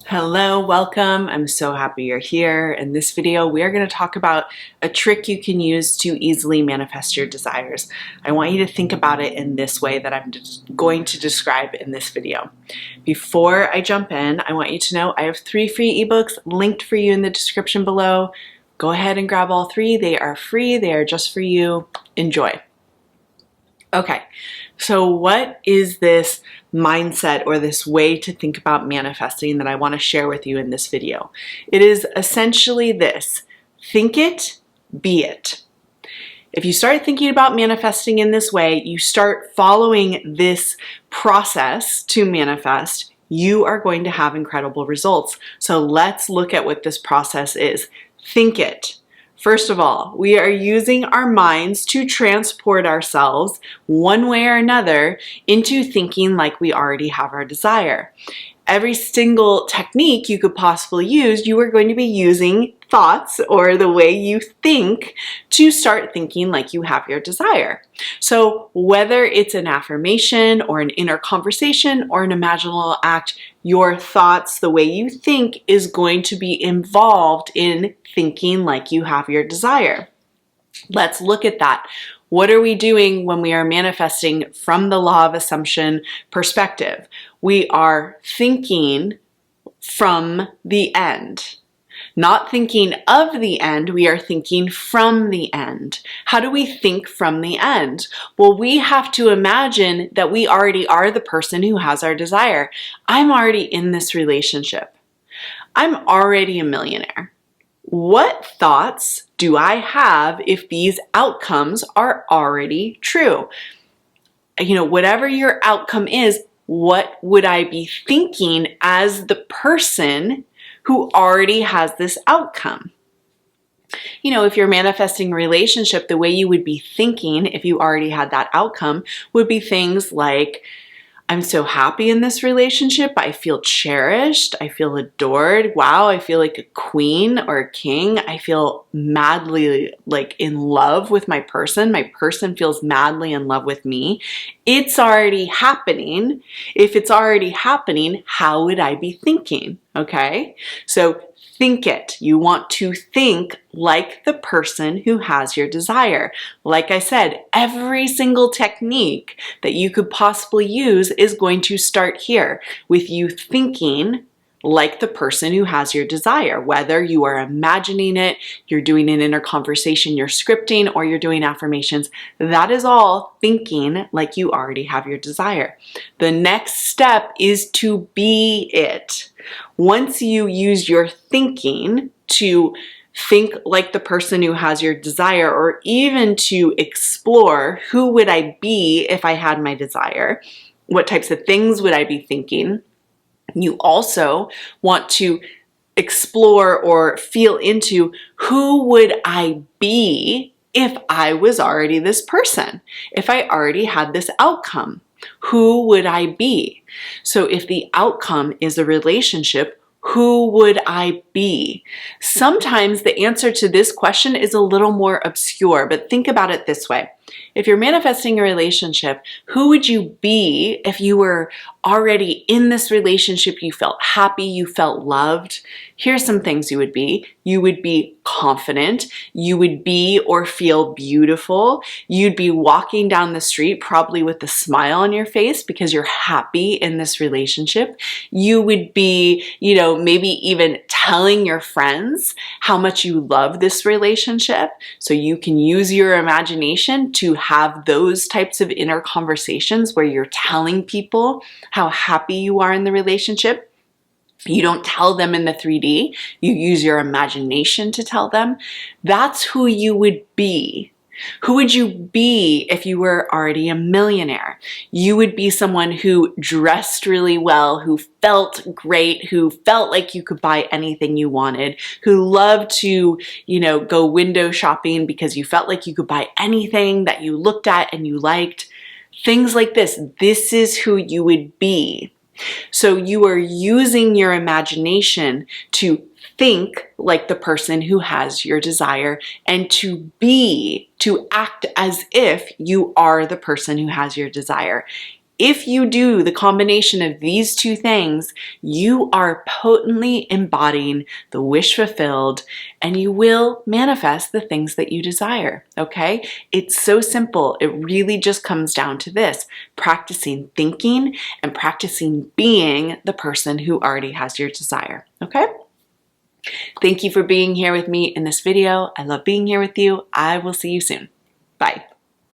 Hello, welcome. I'm so happy you're here. In this video, we are going to talk about a trick you can use to easily manifest your desires. I want you to think about it in this way that I'm going to describe in this video. Before I jump in, I want you to know I have 3 free ebooks linked for you in the description below. Go ahead and grab all 3. They are free. They are just for you. Enjoy. Okay, so what is this mindset or this way to think about manifesting that I want to share with you in this video? It is essentially this: think it, be it. If you start thinking about manifesting in this way, you start following this process to manifest, you are going to have incredible results. So let's look at what this process is. Think it. First of all, we are using our minds to transport ourselves one way or another into thinking like we already have our desire. Every single technique you could possibly use, you are going to be using thoughts or the way you think to start thinking like you have your desire. So whether it's an affirmation or an inner conversation or an imaginal act, your thoughts, the way you think, is going to be involved in thinking like you have your desire. Let's look at that. What are we doing when we are manifesting from the law of assumption perspective? We are thinking from the end. Not thinking of the end, we are thinking from the end. How do we think from the end? Well, we have to imagine that we already are the person who has our desire. I'm already in this relationship. I'm already a millionaire. What thoughts do I have if these outcomes are already true? Whatever your outcome is, what would I be thinking as the person who already has this outcome? If you're manifesting a relationship, the way you would be thinking if you already had that outcome would be things like, I'm so happy in this relationship. I feel cherished. I feel adored. Wow, I feel like a queen or a king. I feel madly in love with my person. My person feels madly in love with me. It's already happening. If it's already happening, how would I be thinking? Okay, so think it. You want to think like the person who has your desire. Like I said, every single technique that you could possibly use is going to start here with you thinking like the person who has your desire. Whether you are imagining it, you're doing an inner conversation, you're scripting, or you're doing affirmations, that is all thinking like you already have your desire. The next step is to be it. Once you use your thinking to think like the person who has your desire, or even to explore who would I be if I had my desire, what types of things would I be thinking, you also want to explore or feel into who would I be if I was already this person, if I already had this outcome. Who would I be? So if the outcome is a relationship, who would I be? Sometimes the answer to this question is a little more obscure, but think about it this way. If you're manifesting a relationship, who would you be if you were already in this relationship? You felt happy, you felt loved. Here's some things you would be. You would be confident. You would be or feel beautiful. You'd be walking down the street probably with a smile on your face because you're happy in this relationship. You would be, maybe even telling your friends how much you love this relationship. So you can use your imagination to have those types of inner conversations where you're telling people how happy you are in the relationship. You don't tell them in the 3D, you use your imagination to tell them. That's who you would be. Who would you be if you were already a millionaire? You would be someone who dressed really well, who felt great, who felt like you could buy anything you wanted, who loved to, go window shopping because you felt like you could buy anything that you looked at and you liked. Things like this. This is who you would be. So you are using your imagination to think like the person who has your desire and to act as if you are the person who has your desire. If you do the combination of these two things, you are potently embodying the wish fulfilled, and you will manifest the things that you desire, okay? It's so simple. It really just comes down to this: practicing thinking and practicing being the person who already has your desire, okay? Thank you for being here with me in this video. I love being here with you. I will see you soon. Bye.